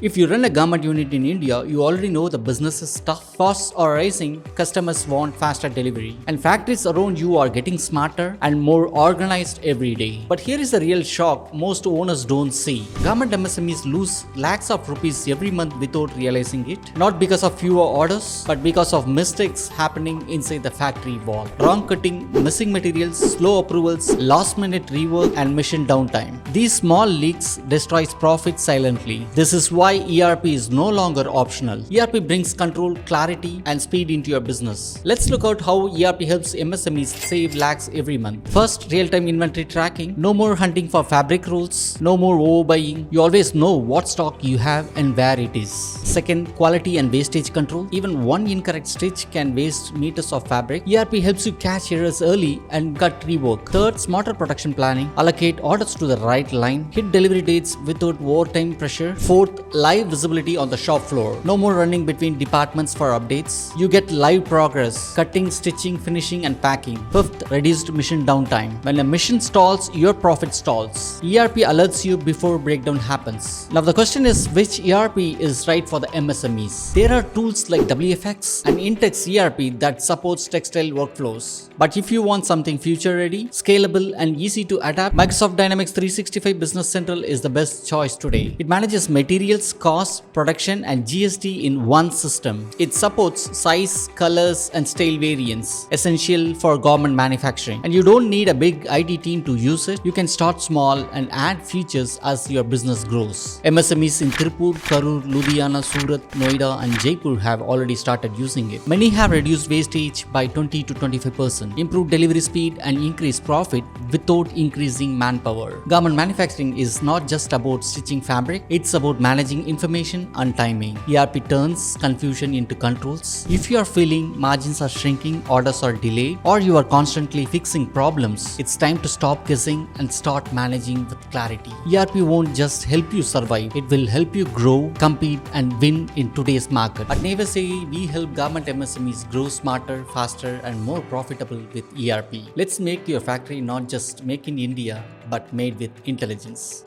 If you run a garment unit in India, you already know the business is tough. Costs are rising, customers want faster delivery, and factories around you are getting smarter and more organized every day. But here is the real shock most owners don't see. Garment MSMEs lose lakhs of rupees every month without realizing it. Not because of fewer orders, but because of mistakes happening inside the factory wall. Wrong cutting, missing materials, slow approvals, last minute rework, and mission downtime. These small leaks destroys profit silently. This is why ERP is no longer optional. ERP brings control, clarity, and speed into your business. Let's look at how ERP helps MSMEs save lakhs every month. First, real-time inventory tracking. No more hunting for fabric rolls. No more overbuying. You always know what stock you have and where it is. Second, quality and wastage control. Even one incorrect stitch can waste meters of fabric. ERP helps you catch errors early and cut rework. Third, smarter production planning. Allocate orders to the right line. Hit delivery dates without overtime pressure. Fourth, live visibility on the shop floor. No more running between departments for updates. You get live progress, cutting, stitching, finishing, and packing. Fifth, reduced mission downtime. When a mission stalls, your profit stalls. ERP alerts you before breakdown happens. Now the question is, which ERP is right for the MSMEs? There are tools like WFX and Intex ERP that supports textile workflows. But if you want something future ready, scalable, and easy to adapt, Microsoft Dynamics 365 Business Central is the best choice today. It manages materials, cost, production, and GST in one system. It supports size, colors, and style variants, essential for garment manufacturing. And you don't need a big IT team to use it. You can start small and add features as your business grows. MSMEs in Tirupur, Karur, Ludhiana, Surat, Noida, and Jaipur have already started using it. Many have reduced wastage by 20 to 25%, improved delivery speed, and increased profit without increasing manpower. Garment manufacturing is not just about stitching fabric, it's about managing information and timing. ERP turns confusion into controls. If you are feeling margins are shrinking, orders are delayed, or you are constantly fixing problems, it's time to stop guessing and start managing with clarity. ERP won't just help you survive, it will help you grow, compete, and win in today's market. At Nevas, we help garment MSMEs grow smarter, faster, and more profitable with ERP. Let's make your factory not just make in India, but made with intelligence.